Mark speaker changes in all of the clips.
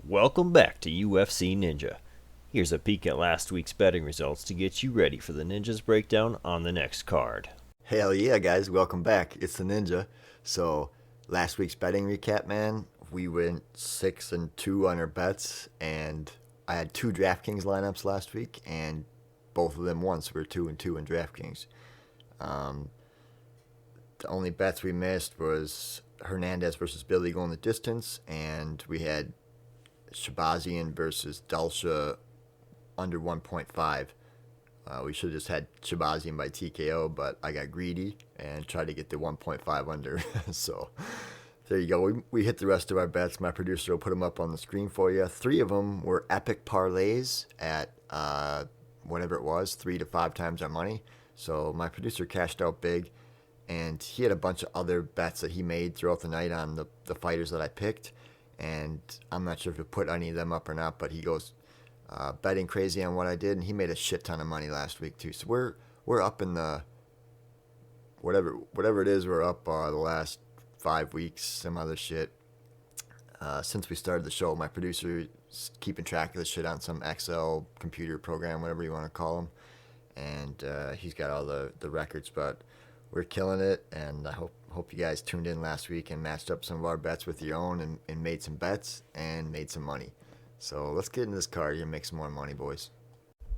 Speaker 1: Welcome back to UFC Ninja. Here's a peek at last week's betting results to get you ready for the Ninja's breakdown on the next card.
Speaker 2: Hell yeah, guys, welcome back. It's the Ninja. So, last week's betting recap, man, we went 6-2 on our bets, and I had 2 DraftKings lineups last week, and both of them won, so we're 2-2 in DraftKings. The only bets we missed was Hernandez versus Billy going the distance, and we had Shabazian versus Dalsha under 1.5. We should have just had Shabazian by TKO, but I got greedy and tried to get the 1.5 under. So there you go. We hit the rest of our bets. My producer will put them up on the screen for you. 3 of them were epic parlays at whatever it was, 3 to 5 times our money. So my producer cashed out big, and he had a bunch of other bets that he made throughout the night on the fighters that I picked. And I'm not sure if he put any of them up or not, but he goes betting crazy on what I did, and he made a shit ton of money last week too. So we're up in the whatever it is. We're up the last 5 weeks, some other shit. Since we started the show, my producer is keeping track of the shit on some Excel computer program, whatever you want to call them, and he's got all the records. But we're killing it, and I hope you guys tuned in last week and matched up some of our bets with your own and made some bets and made some money. So let's get into this card here and make some more money, boys.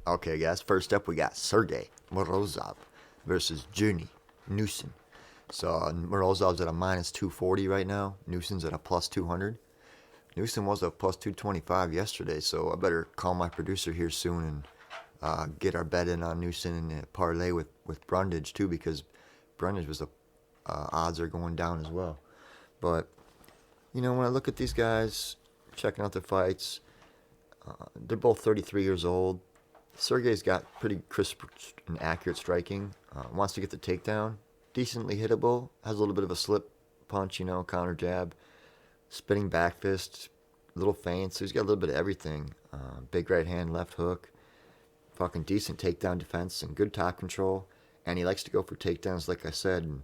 Speaker 2: Okay, guys, first up we got Sergey Morozov versus Journey Newson. So Morozov's at a minus 240 right now. Newson's at a plus 200. Newson was a plus 225 yesterday, so I better call my producer here soon and get our bet in on Newson and parlay with Brundage too, because Brundage was odds are going down as well. But, when I look at these guys, checking out their fights, they're both 33 years old. Sergey's got pretty crisp and accurate striking, wants to get the takedown, decently hittable, has a little bit of a slip punch, counter jab, spinning back fist, little feints, so he's got a little bit of everything. Big right hand, left hook, fucking decent takedown defense, and good top control, and he likes to go for takedowns, like I said. And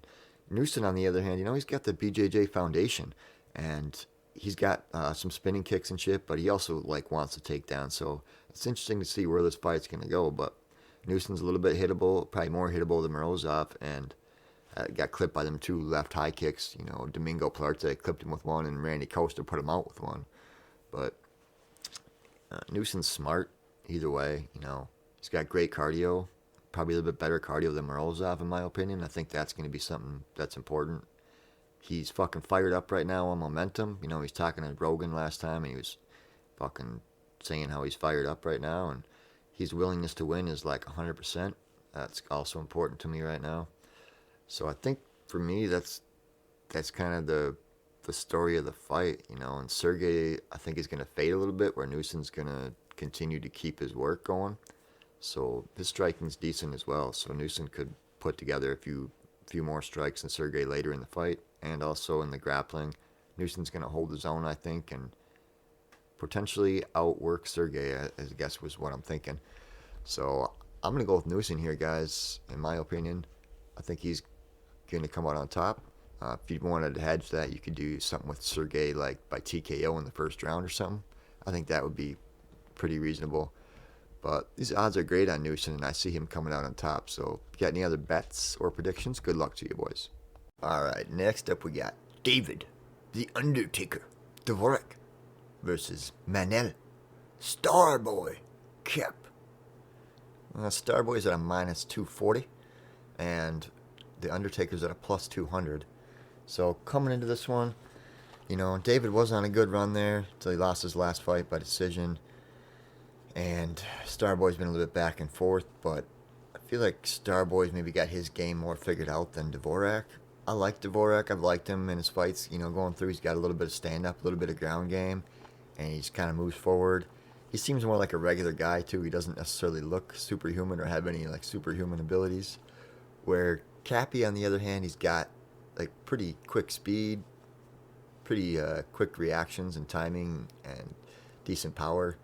Speaker 2: Newson, on the other hand, he's got the BJJ foundation, and he's got some spinning kicks and shit, but he also wants to take down. So it's interesting to see where this fight's going to go. But Newson's a little bit hittable, probably more hittable than Morozov, and got clipped by them 2 left high kicks. Domingo Plarte clipped him with one, and Randy Costa put him out with one. But Newson's smart either way. He's got great cardio, probably a little bit better cardio than Morozov, in my opinion. I think that's going to be something that's important. He's fucking fired up right now on momentum. He's talking to Rogan last time, and he was fucking saying how he's fired up right now, and his willingness to win is 100%. That's also important to me right now. So I think for me, that's kind of the story of the fight, And Sergey, I think, is going to fade a little bit, where Newson's going to continue to keep his work going. So his striking's decent as well. So Newson could put together a few more strikes than Sergey later in the fight. And also in the grappling, Newson's going to hold his own, I think, and potentially outwork Sergey, I guess was what I'm thinking. So I'm going to go with Newson here, guys, in my opinion. I think he's going to come out on top. If you wanted to hedge that, you could do something with Sergey, by TKO in the first round or something. I think that would be pretty reasonable. But these odds are great on Newson, and I see him coming out on top. So if you got any other bets or predictions, good luck to you, boys. All right, next up we got David, the Undertaker, Dvorak versus Manel, Starboy, Kep. Starboy's at a minus 240, and the Undertaker's at a plus 200. So coming into this one, David was on a good run there until he lost his last fight by decision. And Starboy's been a little bit back and forth, but I feel like Starboy's maybe got his game more figured out than Dvorak. I like Dvorak. I've liked him in his fights, going through. He's got a little bit of stand-up, a little bit of ground game, and he just kind of moves forward. He seems more like a regular guy, too. He doesn't necessarily look superhuman or have any, superhuman abilities. Where Cappy, on the other hand, he's got, pretty quick speed, pretty quick reactions and timing, and decent power.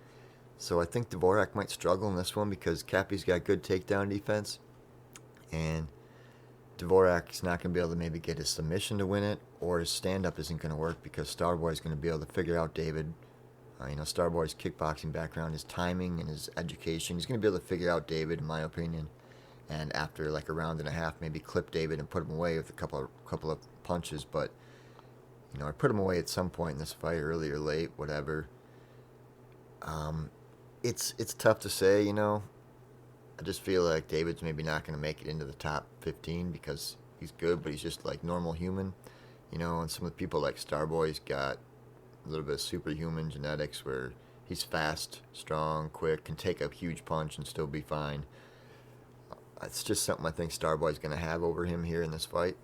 Speaker 2: So I think Dvorak might struggle in this one because Cappy's got good takedown defense. And Dvorak's not going to be able to maybe get his submission to win it, or his stand-up isn't going to work because Starboy's going to be able to figure out David. Starboy's kickboxing background, his timing, and his education. He's going to be able to figure out David, in my opinion. And after like a round and a half, maybe clip David and put him away with a couple of punches. But I put him away at some point in this fight, early or late, whatever. It's tough to say. I just feel like David's maybe not going to make it into the top 15 because he's good, but he's just like normal human. And some of the people like Starboy's got a little bit of superhuman genetics where he's fast, strong, quick, can take a huge punch and still be fine. It's just something I think Starboy's going to have over him here in this fight.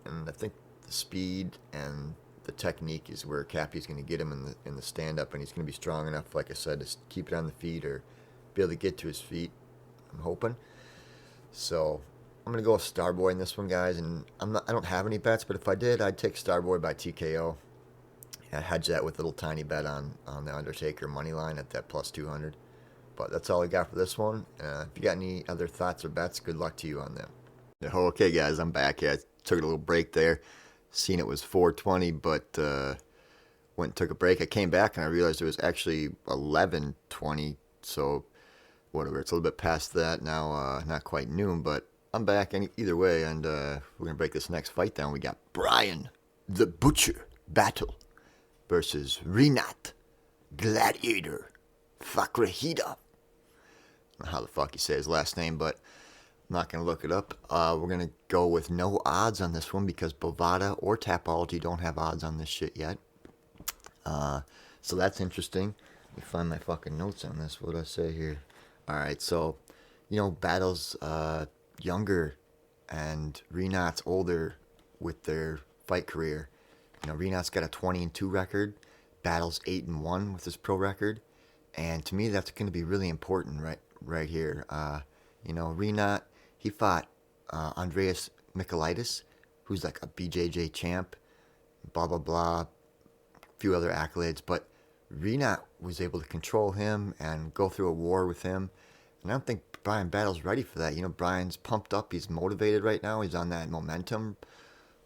Speaker 2: And I think the speed and the technique is where Cappy's going to get him in the stand-up, and he's going to be strong enough, like I said, to keep it on the feet or be able to get to his feet, I'm hoping. So I'm going to go with Starboy in this one, guys. And I don't have any bets, but if I did, I'd take Starboy by TKO. I hedge that with a little tiny bet on the Undertaker money line at that plus 200. But that's all I got for this one. If you got any other thoughts or bets, good luck to you on them. Okay, guys, I'm back here. I took a little break there. Seen it was 4:20, but went and took a break. I came back and I realized it was actually 11:20. So whatever, it's a little bit past that now. Not quite noon, but I'm back either way. And we're gonna break this next fight down. We got Brian the Butcher Battle versus Rinat Gladiator Fakhrizadeh. I don't know how the fuck you say his last name, but I'm not going to look it up. We're going to go with no odds on this one because Bovada or Tapology don't have odds on this shit yet. So that's interesting. Let me find my fucking notes on this. What did I say here? Alright, so, Battle's younger and Rinat's older with their fight career. Rinat's got a 20-2 record. Battle's 8-1 with his pro record. And to me, that's going to be really important right here. Rinat, he fought Andreas Michailidis, who's like a BJJ champ, blah, blah, blah, a few other accolades. But Rinat was able to control him and go through a war with him. And I don't think Brian Battle's ready for that. Brian's pumped up. He's motivated right now. He's on that momentum.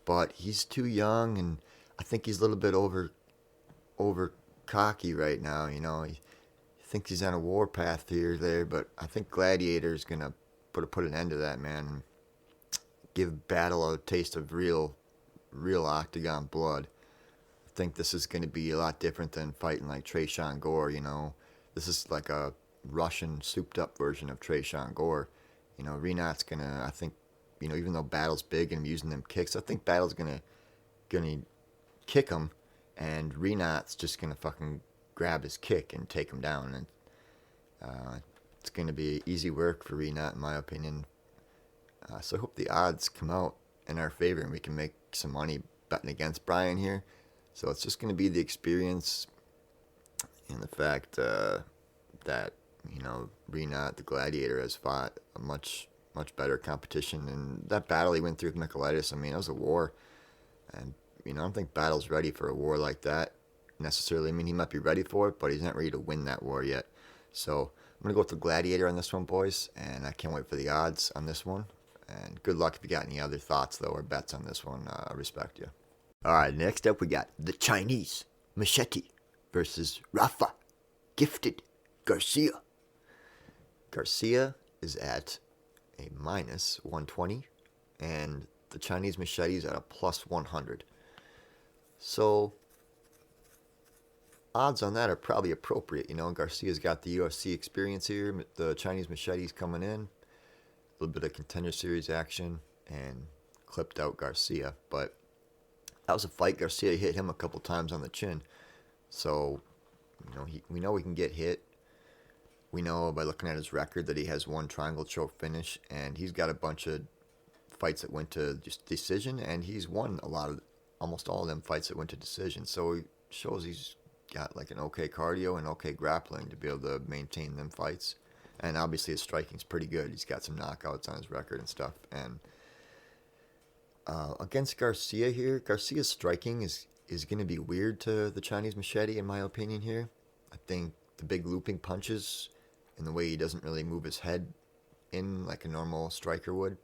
Speaker 2: But he's too young, and I think he's a little bit over cocky right now. He thinks he's on a war path here, there, but I think Gladiator's gonna put an end to that, man. And give Battle a taste of real octagon blood. I think this is gonna be a lot different than fighting like Tresean Gore. This is like a Russian souped up version of Tresean Gore. Rinat's gonna, I think, even though Battle's big and using them kicks, I think Battle's gonna kick him, and Rinat's just gonna fucking grab his kick and take him down, and it's gonna be easy work for Rinat, in my opinion. So I hope the odds come out in our favor and we can make some money betting against Brian here. So it's just gonna be the experience and the fact that Rinat, the Gladiator, has fought a much better competition, and that battle he went through with Michailidis, it was a war, and I don't think Battle's ready for a war like that necessarily. He might be ready for it, but he's not ready to win that war yet. So I'm going to go with the Gladiator on this one, boys, and I can't wait for the odds on this one. And good luck if you got any other thoughts, though, or bets on this one. I respect you. All right, next up we got the Chinese Machete versus Rafa Gifted Garcia. Garcia is at a minus 120, and the Chinese Machete is at a plus 100. So odds on that are probably appropriate. Garcia's got the UFC experience here. The Chinese Machete's coming in. A little bit of Contender Series action and clipped out Garcia. But that was a fight. Garcia hit him a couple times on the chin. So, we know he can get hit. We know by looking at his record that he has one triangle choke finish, and he's got a bunch of fights that went to just decision, and he's won almost all of them fights that went to decision. So he shows he's got like an okay cardio and okay grappling to be able to maintain them fights. And obviously his striking's pretty good. He's got some knockouts on his record and stuff. And against Garcia here, Garcia's striking is going to be weird to the Chinese Machete, in my opinion here. I think the big looping punches and the way he doesn't really move his head in like a normal striker would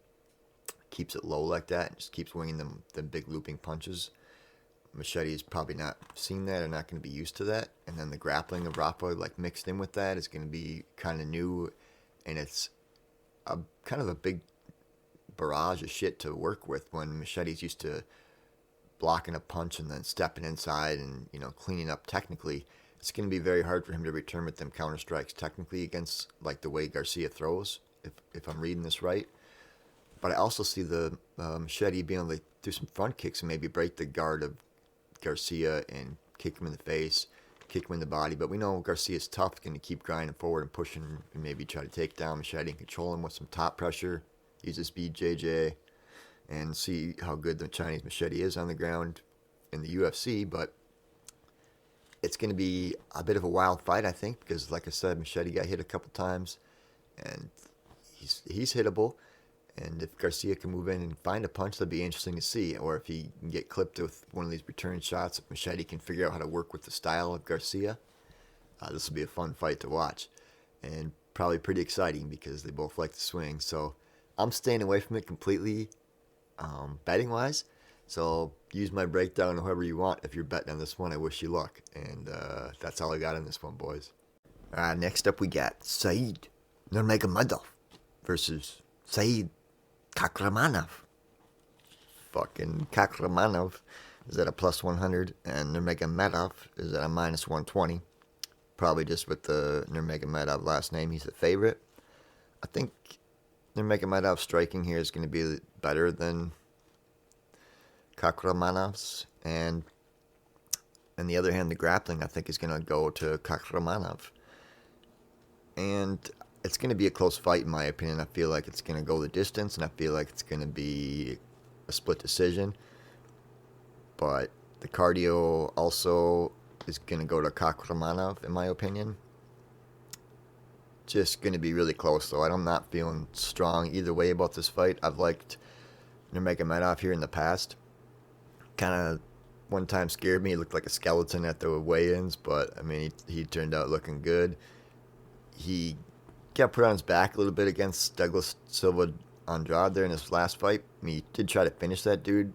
Speaker 2: keeps it low like that and just keeps winging them big looping punches. Machete is probably not seen that or not going to be used to that. And then the grappling of Rothroyd, like mixed in with that, is going to be kind of new, and it's a kind of a big barrage of shit to work with when Machete's used to blocking a punch and then stepping inside and cleaning up technically. It's going to be very hard for him to return with them counter strikes technically against like the way Garcia throws, if I'm reading this right. But I also see the Machete being able to do some front kicks and maybe break the guard of Garcia and kick him in the face, kick him in the body. But we know Garcia's tough, going to keep grinding forward and pushing and maybe try to take down Machete and control him with some top pressure, use his speed JJ, and see how good the Chinese Machete is on the ground in the UFC. But it's going to be a bit of a wild fight, I think, because like I said, Machete got hit a couple times, and he's hittable. And if Garcia can move in and find a punch, that'd be interesting to see. Or if he can get clipped with one of these return shots, if Machete can figure out how to work with the style of Garcia, this will be a fun fight to watch. And probably pretty exciting because they both like to swing. So I'm staying away from it completely, betting-wise. So use my breakdown however you want. If you're betting on this one, I wish you luck. And that's all I got on this one, boys. Next up, we got Said Nurmagomedov versus Said Kakramanov. Fucking Kakramanov is at a plus 100, and Nurmagomedov is at a minus 120. Probably just with the Nurmagomedov last name, he's the favorite. I think Nurmagomedov's striking here is going to be better than Kakramanov's, and on the other hand, the grappling I think is going to go to Kakramanov. And it's going to be a close fight, in my opinion. I feel like it's going to go the distance, and I feel like it's going to be a split decision. But the cardio also is going to go to Kakramanov, in my opinion. Just going to be really close, though. I'm not feeling strong either way about this fight. I've liked Nurmagomedov here in the past. Kind of one time scared me. He looked like a skeleton at the weigh-ins, but, I mean, he turned out looking good. He got put on his back a little bit against Douglas Silva Andrade there in his last fight. I mean, he did try to finish that dude.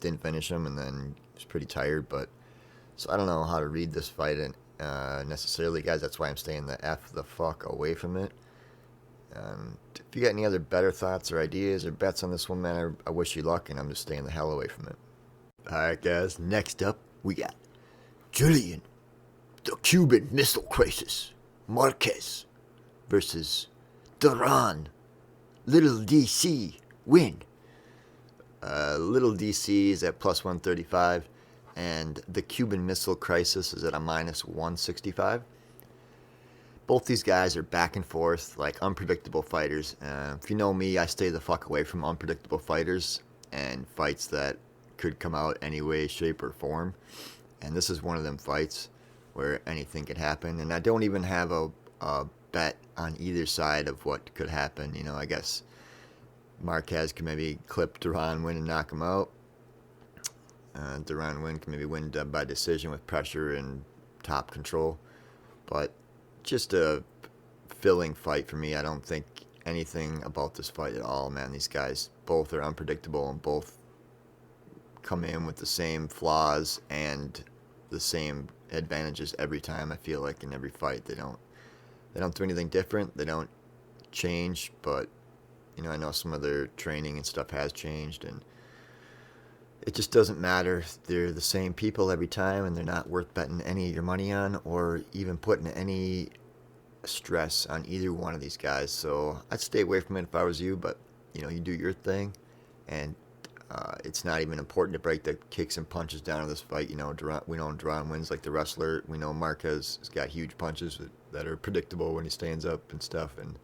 Speaker 2: Didn't finish him, and then he was pretty tired. But so I don't know how to read this fight necessarily, guys. That's why I'm staying the F the fuck away from it. If you got any other better thoughts or ideas or bets on this one, man, I wish you luck, and I'm just staying the hell away from it. Alright, guys. Next up, we got Julian, the Cuban Missile Crisis, Marquez versus Duran, Little DC, win. Little DC is at plus 135, and the Cuban Missile Crisis is at a minus 165. Both these guys are back and forth, like unpredictable fighters. If you know me, I stay the fuck away from unpredictable fighters and fights that could come out any way, shape, or form. And this is one of them fights where anything could happen. And I don't even have a bet on either side of what could happen. I guess Marquez can maybe clip Duran, win, and knock him out. Duran can maybe win by decision with pressure and top control. But just a filling fight for me. I don't think anything about this fight at all, man. These guys both are unpredictable and both come in with the same flaws and the same advantages every time. I feel like in every fight they don't do anything different. They don't change, but I know some of their training and stuff has changed, and it just doesn't matter. They're the same people every time, and they're not worth betting any of your money on or even putting any stress on either one of these guys. So I'd stay away from it if I was you, but you do your thing, and it's not even important to break the kicks and punches down in this fight. We know Duran wins like the wrestler. We know Marquez has got huge punches that are predictable when he stands up and stuff, and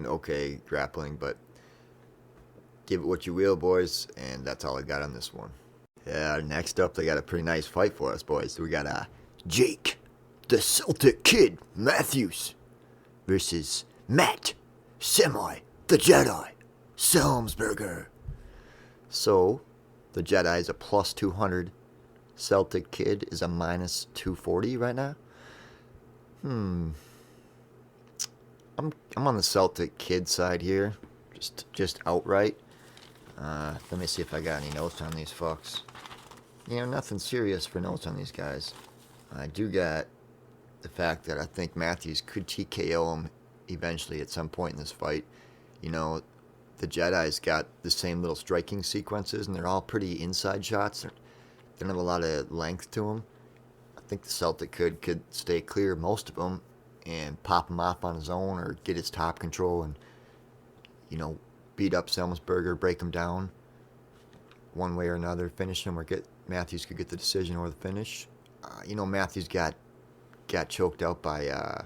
Speaker 2: okay grappling, but give it what you will, boys, and that's all I got on this one. Yeah, next up, they got a pretty nice fight for us, boys. We got Jake, the Celtic Kid Matthews, versus Matt, Semi, the Jedi, Selmsberger. So, the Jedi is a plus 200. Celtic Kid is a minus 240 right now. I'm on the Celtic Kid side here, just outright. Let me see if I got any notes on these fucks. You know, nothing serious for notes on these guys. I do got the fact that I think Matthews could TKO him eventually at some point in this fight. You know, the Jedi's got the same little striking sequences, and they're all pretty inside shots. They don't have a lot of length to them. I think the Celtic could stay clear of most of them and pop him off on his own or get his top control and, you know, beat up Selmsberger, break him down one way or another, finish him, or get Matthews could get the decision or the finish. You know, Matthews got choked out by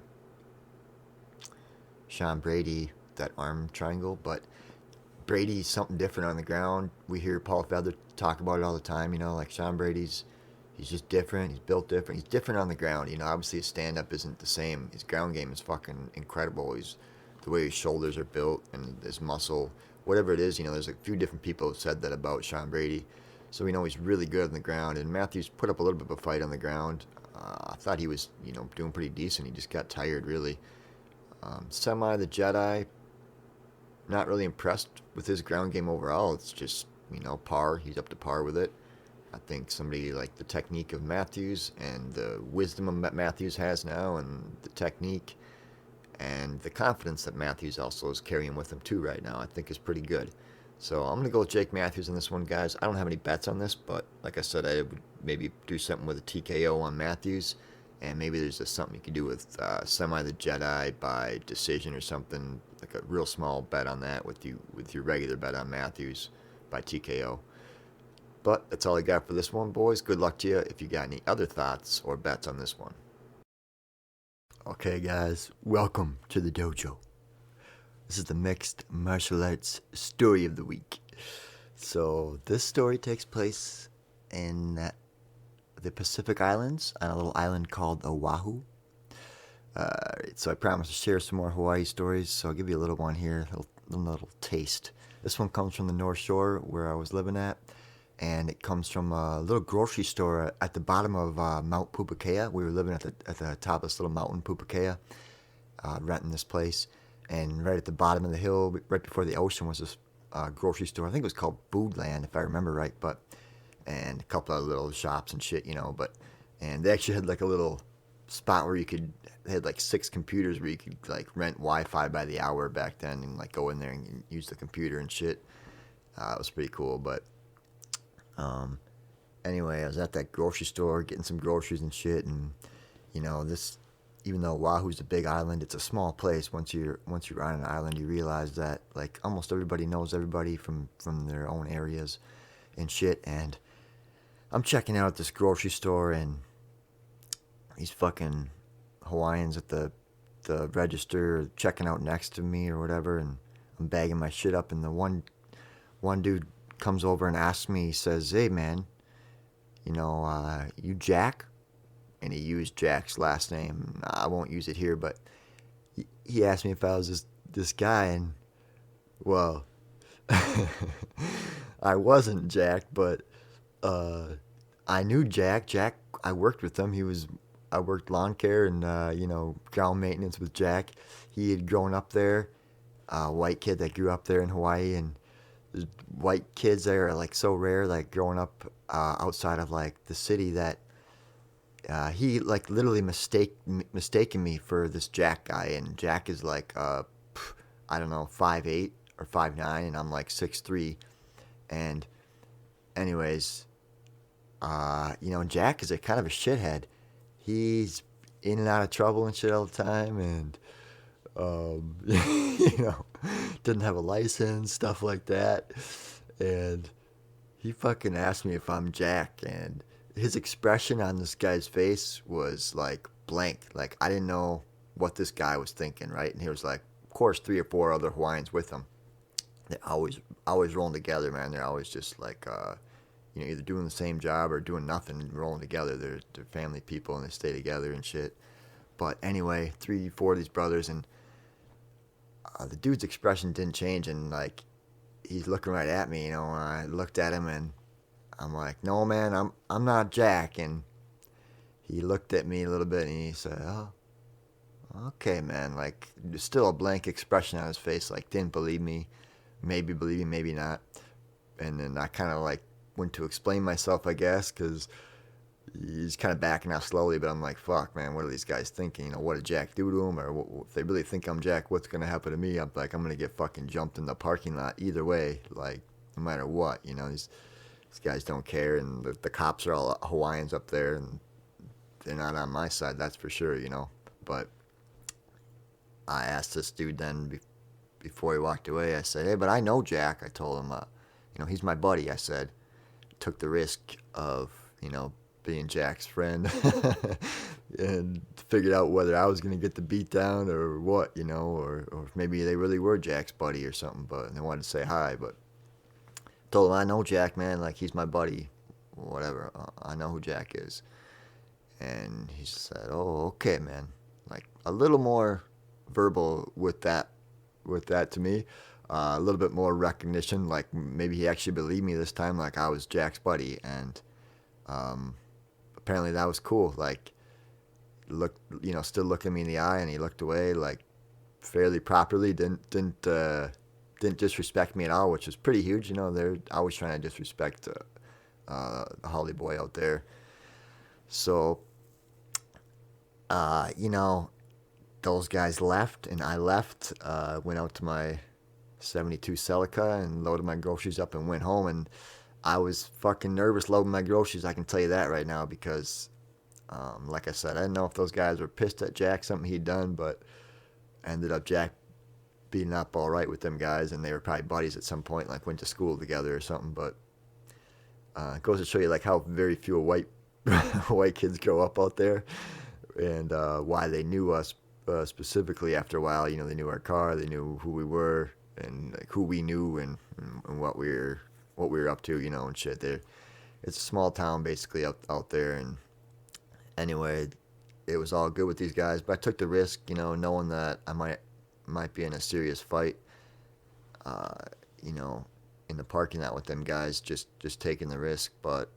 Speaker 2: Sean Brady, that arm triangle, but Brady's something different on the ground. We hear Paul Feather talk about it all the time, you know, like Sean Brady's, he's just different, he's built different, he's different on the ground, you know, obviously his stand-up isn't the same, his ground game is fucking incredible, he's, the way his shoulders are built and his muscle, whatever it is, you know, there's a few different people who said that about Sean Brady, so we know he's really good on the ground, and Matthews put up a little bit of a fight on the ground. I thought he was, you know, doing pretty decent, he just got tired, really. Semi, the Jedi, not really impressed with his ground game overall. It's just, you know, par. He's up to par with it. I think somebody like the technique of Matthews and the wisdom that Matthews has now and the technique and the confidence that Matthews also is carrying with him too right now, I think is pretty good. So I'm going to go with Jake Matthews in this one, guys. I don't have any bets on this, but like I said, I would maybe do something with a TKO on Matthews. And maybe there's just something you can do with Semi the Jedi by decision or something, like a real small bet on that with your regular bet on Matthews by TKO. But that's all I got for this one, boys. Good luck to you if you got any other thoughts or bets on this one. Okay, guys, welcome to the dojo. This is the Mixed Martial Arts Story of the Week. So this story takes place in the Pacific Islands on a little island called Oahu. So I promise to share some more Hawaii stories, so I'll give you a little one here, a little taste. This one comes from the North Shore where I was living at, and it comes from a little grocery store at the bottom of Mount Pupukea. We were living at the top of this little mountain, Pupukea, renting this place, and right at the bottom of the hill, right before the ocean, was this grocery store. I think it was called Foodland, if I remember right, and a couple of little shops and shit, you know, and they actually had like a little spot where they had like 6 computers where you could like rent Wi-Fi by the hour back then and like go in there and use the computer and shit. It was pretty cool, but anyway, I was at that grocery store getting some groceries and shit, and you know, even though Oahu's a big island, it's a small place. Once you're on an island, you realize that like almost everybody knows everybody from their own areas and shit. And I'm checking out at this grocery store, and these fucking Hawaiians at the register are checking out next to me or whatever, and I'm bagging my shit up, and the one dude comes over and asks me, he says, "Hey man, you know, you Jack?" And he used Jack's last name. I won't use it here, but he asked me if I was this guy, and well, I wasn't Jack, but I knew Jack. Jack, I worked with him. I worked lawn care and you know, ground maintenance with Jack. He had grown up there, white kid that grew up there in Hawaii, and white kids there are like so rare, like growing up outside of like the city, that he like literally mistaken me for this Jack guy, and Jack is like I don't know, 5'8" or 5'9", and I'm like 6'3", and anyways, you know, Jack is a kind of a shithead. He's in and out of trouble and shit all the time, and you know, didn't have a license, stuff like that. And he fucking asked me if I'm Jack, and his expression on this guy's face was like blank. Like I didn't know what this guy was thinking, right? And he was like, of course, 3 or 4 other Hawaiians with him. They're always rolling together, man. They're always just like you know, either doing the same job or doing nothing, rolling together. They're family people, and they stay together and shit. But anyway, 3, 4 of these brothers, and the dude's expression didn't change, and like he's looking right at me, you know. And I looked at him, and I'm like, "No, man, I'm not Jack." And he looked at me a little bit, and he said, "Oh, okay, man." Like still a blank expression on his face, like didn't believe me, maybe believe me, maybe not. And then I kind of like went to explain myself, I guess, because he's kind of backing out slowly. But I'm like, fuck, man, what are these guys thinking? You know, what did Jack do to him? Or if they really think I'm Jack, what's going to happen to me? I'm like, I'm going to get fucking jumped in the parking lot either way, like, no matter what. You know, these guys don't care. And the cops are all Hawaiians up there, and they're not on my side, that's for sure, you know. But I asked this dude then before he walked away, I said, hey, but I know Jack. I told him, you know, he's my buddy. I said, took the risk of, you know, being Jack's friend and figured out whether I was going to get the beat down or what, you know, or maybe they really were Jack's buddy or something, but they wanted to say hi. But told him, I know Jack, man, like he's my buddy, whatever. I know who Jack is. And he said, oh, okay, man. Like a little more verbal with that to me. A little bit more recognition, like maybe he actually believed me this time, like I was Jack's buddy. And apparently that was cool. Like, still looking me in the eye, and he looked away, like fairly properly. Didn't disrespect me at all, which is pretty huge. You know, they're always trying to disrespect the Holly boy out there. So, you know, those guys left, and I left. Went out to my 72 Celica and loaded my groceries up and went home. And I was fucking nervous loading my groceries, I can tell you that right now, because like I said, I didn't know if those guys were pissed at Jack, something he'd done, but ended up Jack beating up all right with them guys, and they were probably buddies at some point, like went to school together or something. But it goes to show you like how very few white white kids grow up out there, and why they knew us specifically after a while. You know, they knew our car, they knew who we were, and like, who we knew, and what we were up to, you know, and shit. It's a small town basically out there. And anyway, it was all good with these guys, but I took the risk, you know, knowing that I might be in a serious fight, you know, in the parking lot with them guys, just taking the risk. But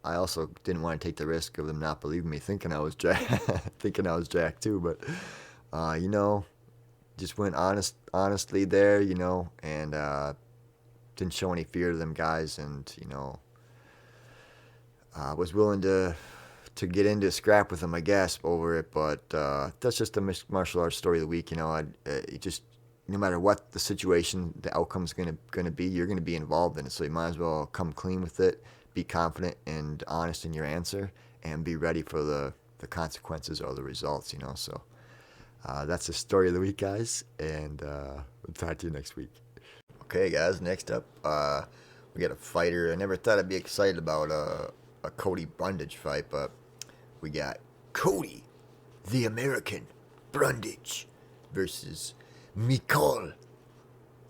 Speaker 2: I also didn't want to take the risk of them not believing me, thinking I was Jack, thinking I was Jack too. But you know, just went honestly there, you know, and didn't show any fear to them guys, and you know, was willing to get into a scrap with them, I guess, over it. But that's just the martial arts story of the week. You know, it just, no matter what the situation, the outcome's gonna be, you're gonna be involved in it. So you might as well come clean with it, be confident and honest in your answer, and be ready for the consequences or the results. You know, so that's the story of the week, guys, and we'll talk to you next week. Okay, guys. Next up, we got a fighter. I never thought I'd be excited about a Cody Brundage fight, but we got Cody, the American Brundage, versus Mikol,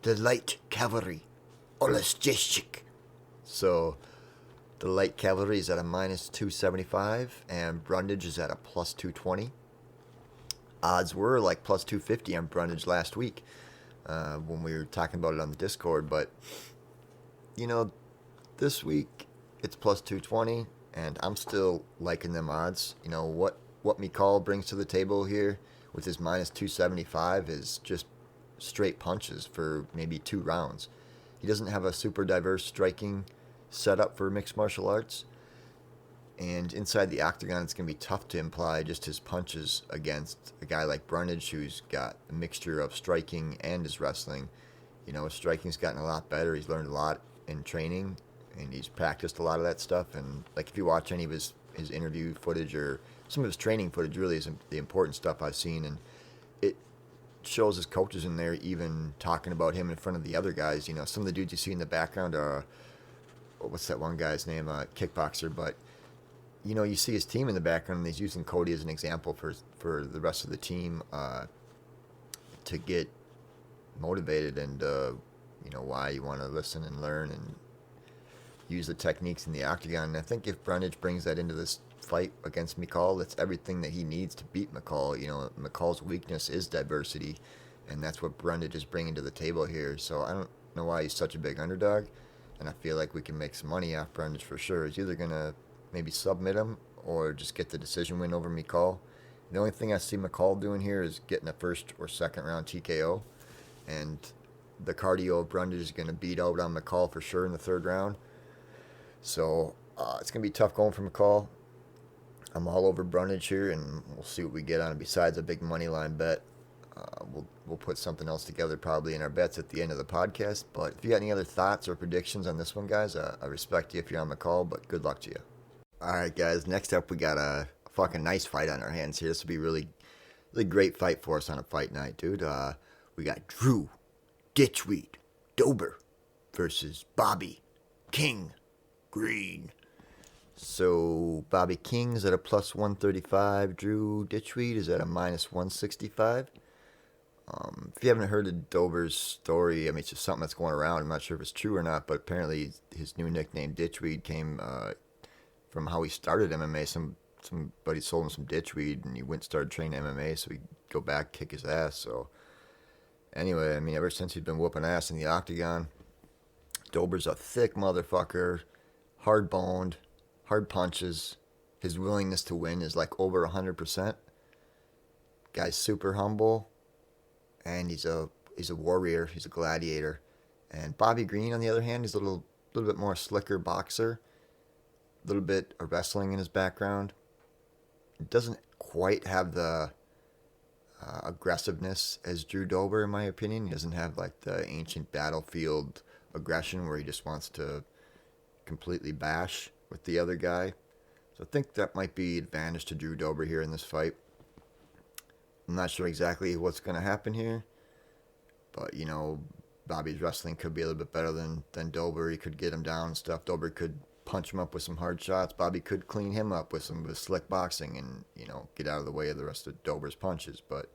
Speaker 2: the light cavalry, Oleksiejczyk. So the light cavalry is at a minus 275, and Brundage is at a plus 220. Odds were like plus 250 on Brundage last week when we were talking about it on the Discord, but you know, this week it's plus 220, and I'm still liking them odds. You know, what Mikal brings to the table here with his minus 275 is just straight punches for maybe 2 rounds. He doesn't have a super diverse striking setup for mixed martial arts, and inside the octagon it's going to be tough to imply just his punches against a guy like Brundage, who's got a mixture of striking and his wrestling. You know, his striking's gotten a lot better. He's learned a lot in training, and he's practiced a lot of that stuff. And like, if you watch any of his interview footage or some of his training footage, really is the important stuff I've seen, and it shows his coaches in there even talking about him in front of the other guys. You know, some of the dudes you see in the background are, what's that one guy's name, kickboxer, but you know, you see his team in the background, and he's using Cody as an example for the rest of the team to get motivated, and you know, why you want to listen and learn and use the techniques in the octagon. And I think if Brundage brings that into this fight against Mikal, that's everything that he needs to beat Mikal. You know, Mikal's weakness is diversity, and that's what Brundage is bringing to the table here. So I don't know why he's such a big underdog, and I feel like we can make some money off Brundage for sure. He's either going to maybe submit him or just get the decision win over Mikal. The only thing I see Mikal doing here is getting a first or second round TKO, and the cardio of Brundage is going to beat out on McCall for sure in the third round. So it's going to be tough going for McCall. I'm all over Brundage here, and we'll see what we get on it besides a big money line bet. We'll put something else together probably in our bets at the end of the podcast. But if you got any other thoughts or predictions on this one, guys, I respect you if you're on McCall, but good luck to you. All right, guys. Next up, we got a fucking nice fight on our hands here. This will be really, really great fight for us on a fight night, dude. We got Drew Ditchweed Dober versus Bobby King Green. So Bobby King's at a plus 135. Drew Ditchweed is at a minus 165. If you haven't heard of Dober's story, I mean, it's just something that's going around. I'm not sure if it's true or not, but apparently his new nickname, Ditchweed, came from how he started MMA. Somebody sold him some ditchweed, and he went and started training MMA, so he'd go back, kick his ass. So anyway, I mean, ever since he's been whooping ass in the octagon, Dober's a thick motherfucker, hard-boned, hard punches. His willingness to win is like over 100%. Guy's super humble. And he's a warrior. He's a gladiator. And Bobby Green, on the other hand, is a little bit more slicker boxer. A little bit of wrestling in his background. Doesn't quite have the aggressiveness as Drew Dober, in my opinion. He doesn't have like the ancient battlefield aggression where he just wants to completely bash with the other guy. So I think that might be advantage to Drew Dober here in this fight. I'm not sure exactly what's going to happen here, but, you know, Bobby's wrestling could be a little bit better than Dober. He could get him down and stuff. Dober could punch him up with some hard shots. Bobby could clean him up with some slick boxing and, you know, get out of the way of the rest of Dober's punches. But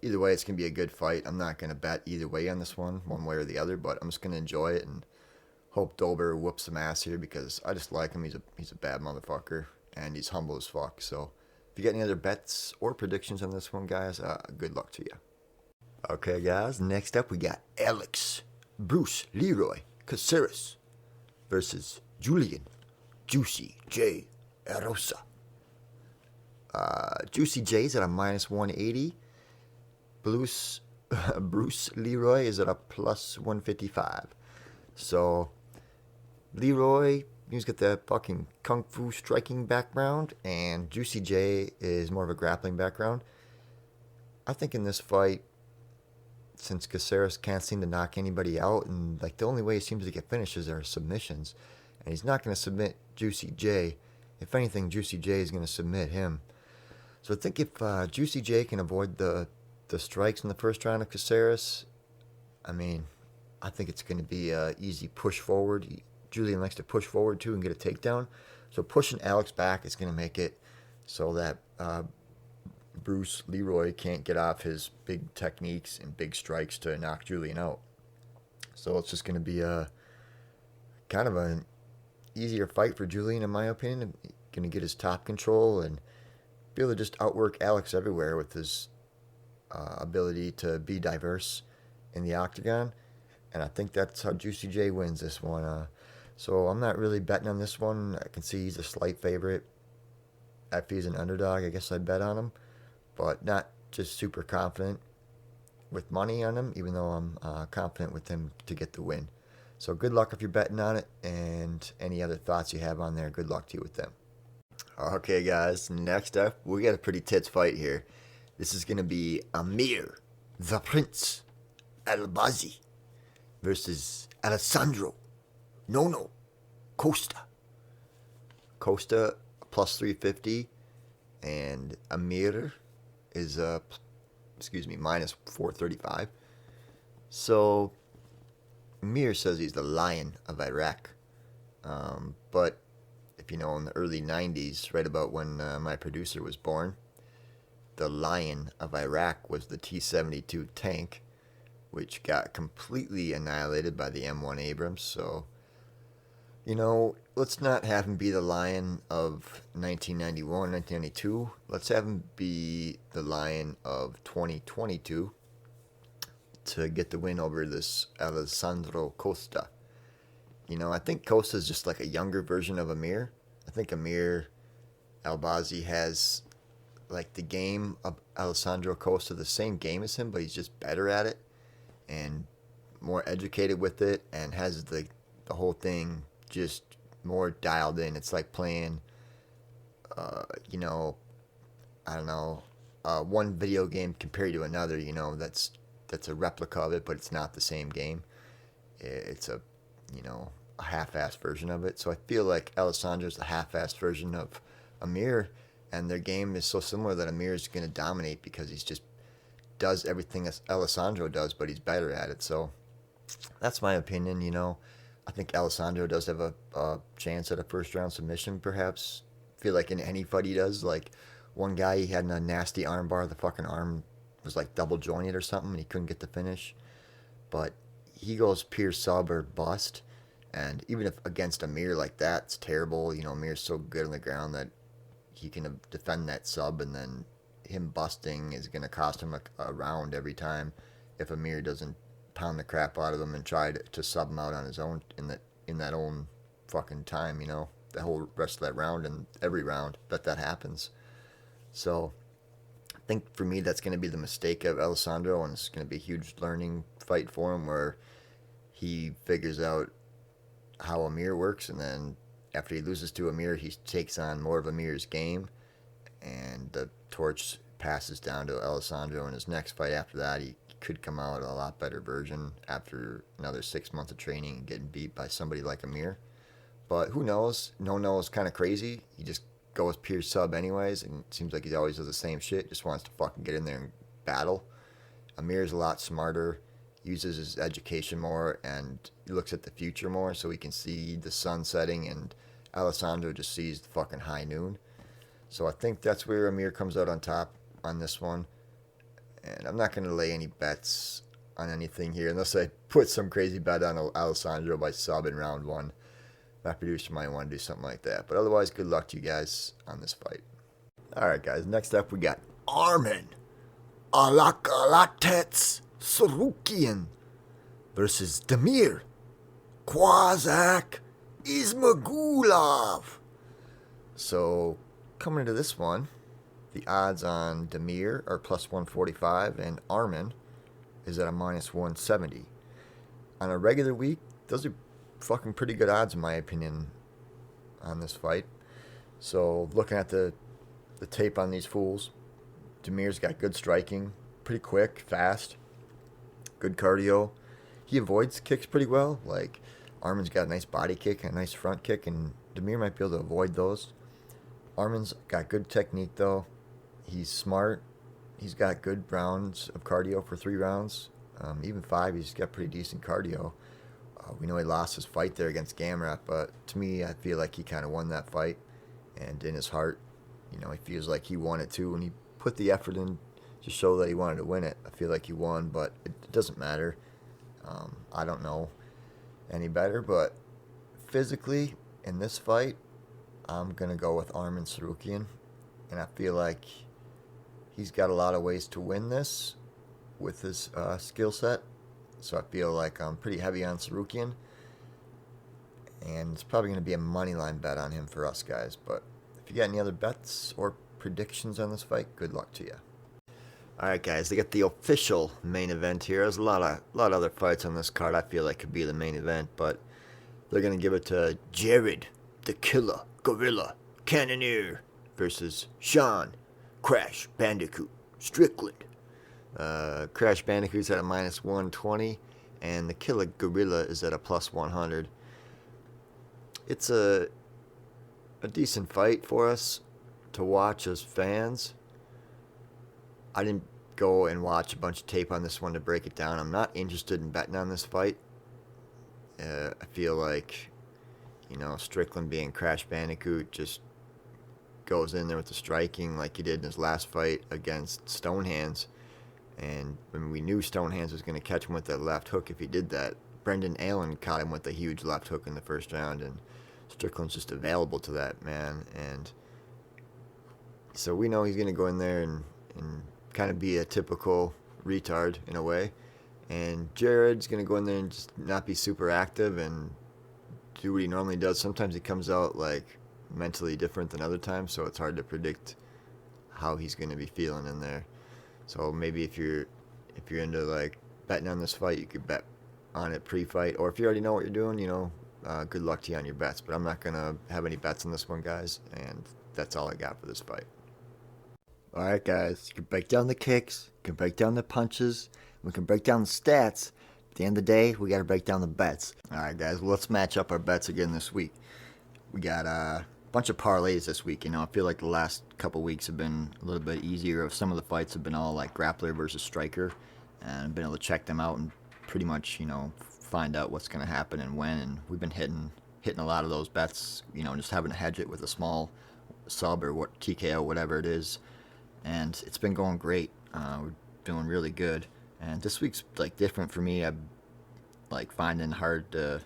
Speaker 2: either way, it's going to be a good fight. I'm not going to bet either way on this one way or the other, but I'm just going to enjoy it and hope Dober whoops some ass here because I just like him. He's a bad motherfucker, and he's humble as fuck, so... If you got any other bets or predictions on this one, guys, good luck to you. Okay, guys, next up we got Alex Bruce Leroy Caceres versus Julian Juicy J. Erosa. Juicy J's at a minus 180. Bruce Leroy is at a plus 155. So, Leroy... He's got that fucking kung fu striking background, and Juicy J is more of a grappling background. I think in this fight, since Caceres can't seem to knock anybody out, and like the only way he seems to get finishes are submissions, and he's not going to submit Juicy J. If anything, Juicy J is going to submit him. So I think if Juicy J can avoid the strikes in the first round of Caceres, I mean, I think it's going to be an easy push forward. Julian likes to push forward too and get a takedown. So pushing Alex back is going to make it so that Bruce Leroy can't get off his big techniques and big strikes to knock Julian out. So it's just going to be a kind of an easier fight for Julian, in my opinion. Going to get his top control and be able to just outwork Alex everywhere with his ability to be diverse in the octagon. And I think that's how Juicy J wins this one. So I'm not really betting on this one. I can see he's a slight favorite. If he's an underdog, I guess I'd bet on him. But not just super confident with money on him, even though I'm confident with him to get the win. So good luck if you're betting on it. And any other thoughts you have on there, good luck to you with them. Okay, guys. Next up, we got a pretty tits fight here. This is going to be Amir the Prince Albazi versus Alessandro Nono Costa. Costa plus 350 and Amir is minus 435. So Amir says he's the Lion of Iraq. But if you know, in the early 90s, right about when my producer was born, the Lion of Iraq was the T-72 tank, which got completely annihilated by the M1 Abrams. So, you know, let's not have him be the Lion of 1991, 1992. Let's have him be the Lion of 2022 to get the win over this Alessandro Costa. You know, I think Costa's just like a younger version of Amir. I think Amir Albazi has like the game of Alessandro Costa, the same game as him, but he's just better at it and more educated with it and has the whole thing just more dialed in. It's like playing, you know, I don't know, one video game compared to another. You know, that's a replica of it, but it's not the same game. It's a, you know, a half-assed version of it. So I feel like Alessandro's the half-assed version of Amir, and their game is so similar that Amir is going to dominate because he's just does everything as Alessandro does, but he's better at it. So that's my opinion. You know, I think Alessandro does have a chance at a first-round submission, perhaps. I feel like in any fight he does, like one guy he had in a nasty armbar, the fucking arm was like double jointed or something, and he couldn't get the finish. But he goes pure sub or bust, and even if against Amir like that, it's terrible. You know, Amir's so good on the ground that he can defend that sub, and then him busting is going to cost him a round every time if Amir doesn't pound the crap out of him and try to sub him out on his own in that own fucking time. You know, the whole rest of that round and every round that happens. So I think for me that's going to be the mistake of Alessandro, and it's going to be a huge learning fight for him where he figures out how Amir works, and then after he loses to Amir, he takes on more of Amir's game, and the torch passes down to Alessandro in his next fight. After that, he could come out a lot better version after another 6 months of training and getting beat by somebody like Amir. But who knows? No is kind of crazy. He just goes pure sub anyways, and it seems like he always does the same shit, just wants to fucking get in there and battle. Amir's a lot smarter, uses his education more, and he looks at the future more so he can see the sun setting, and Alessandro just sees the fucking high noon. So I think that's where Amir comes out on top on this one. And I'm not going to lay any bets on anything here unless I put some crazy bet on Alessandro by sub in round one. My producer might want to do something like that. But otherwise, good luck to you guys on this fight. Alright guys, next up we got Arman Alakalatets Sarukian versus Damir Kwazak Ismagulov. So, coming into this one, the odds on Damir are plus 145 and Arman is at a minus 170. On a regular week, those are fucking pretty good odds in my opinion on this fight. So, looking at the tape on these fools, Damir's got good striking, pretty quick, fast, good cardio. He avoids kicks pretty well. Like, Arman's got a nice body kick and a nice front kick, and Damir might be able to avoid those. Arman's got good technique, though. He's smart. He's got good rounds of cardio for 3 rounds. Even 5, he's got pretty decent cardio. We know he lost his fight there against Gamrot, but to me, I feel like he kind of won that fight. And in his heart, you know, he feels like he won it too, and he put the effort in to show that he wanted to win it. I feel like he won, but it doesn't matter. I don't know any better, but physically, in this fight, I'm going to go with Arman Sarukian, and I feel like he's got a lot of ways to win this with his skill set. So I feel like I'm pretty heavy on Sarukian, and it's probably going to be a money line bet on him for us guys. But if you got any other bets or predictions on this fight, good luck to you. Alright guys, they got the official main event here. There's a lot of other fights on this card I feel like could be the main event, but they're going to give it to Jared, the Killer Gorilla Cannonier versus Sean Crash Bandicoot Strickland. Crash Bandicoot's at a minus 120, and the Killer Gorilla is at a plus 100. It's a decent fight for us to watch as fans. I didn't go and watch a bunch of tape on this one to break it down. I'm not interested in betting on this fight. I feel like, you know, Strickland being Crash Bandicoot just goes in there with the striking like he did in his last fight against Stonehands. And when we knew Stonehands was going to catch him with that left hook if he did that, Brendan Allen caught him with a huge left hook in the first round, and Strickland's just available to that, man. And so we know he's going to go in there and kind of be a typical retard in a way. And Jared's going to go in there and just not be super active and do what he normally does. Sometimes he comes out like mentally different than other times, so it's hard to predict how he's going to be feeling in there. So maybe if you're into like betting on this fight, you could bet on it pre-fight, or if you already know what you're doing, good luck to you on your bets. But I'm not gonna have any bets on this one, guys, and that's all I got for this fight. All right, guys, you can break down the kicks, you can break down the punches, we can break down the stats. At the end of the day, we got to break down the bets. All right, guys, well, let's match up our bets again this week. We got a bunch of parlays this week. I feel like the last couple weeks have been a little bit easier. Some of the fights have been all like grappler versus striker, and I've been able to check them out and pretty much, find out what's going to happen and when. And we've been hitting a lot of those bets, just having to hedge it with a small sub or what TKO, whatever it is. And it's been going great. We're doing really good. And this week's like different for me. I'm like finding hard to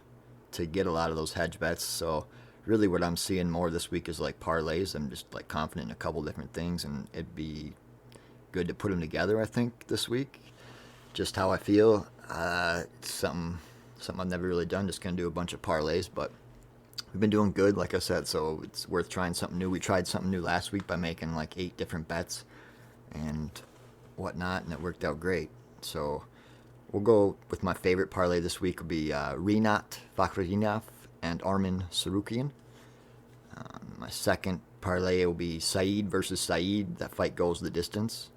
Speaker 2: get a lot of those hedge bets. So really what I'm seeing more this week is like parlays. I'm just like confident in a couple different things, and it'd be good to put them together, I think, this week. Just how I feel. It's something I've never really done. Just gonna do a bunch of parlays, but we've been doing good, like I said, so it's worth trying something new. We tried something new last week by making like 8 different bets and whatnot, and it worked out great. So we'll go with my favorite parlay this week will be Rinat Fakhretdinov and Arman Sarukian. My second parlay will be Saeed versus Saeed. That fight goes the distance.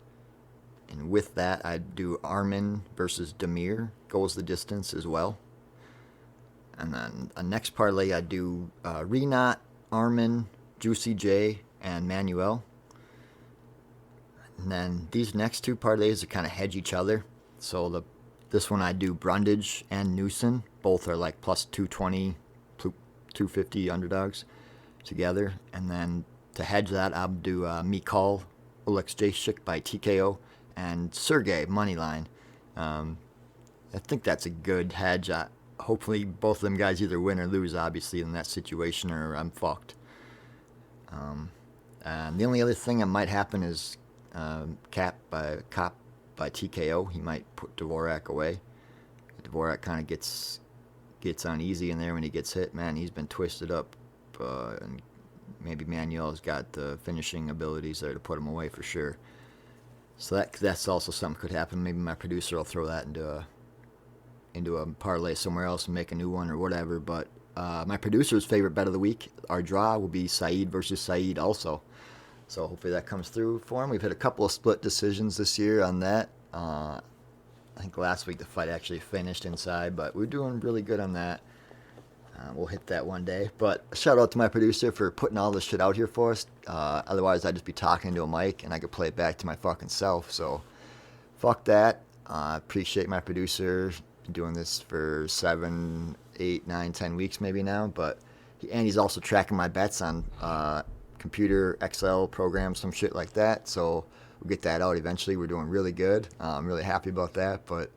Speaker 2: And with that, I'd do Arman versus Damir, goes the distance as well. And then a next parlay, I'd do Rinat, Arman, Juicy J, and Manuel. And then these next 2 parlays are kind of hedge each other. So this one I do Brundage and Newson. Both are like plus 220, 250 underdogs together. And then to hedge that, I'll do Mikhail Oleksiejczuk by TKO and Sergey moneyline. I think that's a good hedge. Hopefully both of them guys either win or lose, obviously, in that situation, or I'm fucked. And the only other thing that might happen is Cop by TKO. He might put Dvorak away. Dvorak kind of gets uneasy in there when he gets hit. Man, he's been twisted up, and maybe Manuel's got the finishing abilities there to put him away for sure. So that's also something could happen. Maybe my producer will throw that into a parlay somewhere else and make a new one or whatever. But my producer's favorite bet of the week, our draw, will be Saeed versus Saeed also. So hopefully that comes through for him. We've had a couple of split decisions this year on that. I think last week the fight actually finished inside, but we're doing really good on that. We'll hit that one day. But shout out to my producer for putting all this shit out here for us. Otherwise, I'd just be talking to a mic and I could play it back to my fucking self. So fuck that. I appreciate my producer. Been doing this for 7, 8, 9, 10 weeks maybe now. But he's also tracking my bets on computer Excel programs, some shit like that. So we'll get that out eventually. We're doing really good. I'm really happy about that. But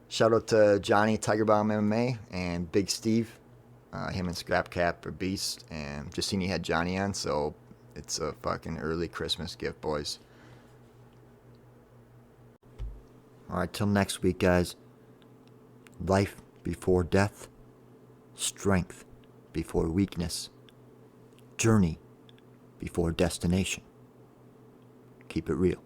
Speaker 2: shout out to Johnny Tiger Bomb MMA and Big Steve. Him and Scrap Cap are beasts. And just seen you had Johnny on, so it's a fucking early Christmas gift, boys. All right, till next week, guys. Life before death. Strength before weakness. Journey before destination. Keep it real.